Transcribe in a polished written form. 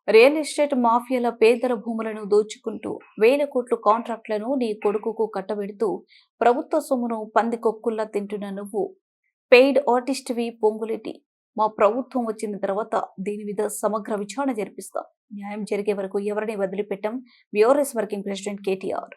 Real estate మాఫియాల పేదల భూములను దోచుకుంటూ వేల కోట్ల కాంట్రాక్టులను నీ కొడుకుకు కట్టబెడుతూ ప్రభుత్వ సొమ్మును పందికొక్కుల్లా తింటున్న నువ్వు పెయిడ్ ఆర్టిస్ట్వి పొంగులేటి. మా ప్రభుత్వం వచ్చిన తర్వాత దీని మీద సమగ్ర విచారణ జరిపిస్తాం. న్యాయం జరిగే వరకు ఎవరిని వదిలిపెట్టం. వ్యూఆర్ఎస్ వర్కింగ్ ప్రెసిడెంట్ కేటీఆర్.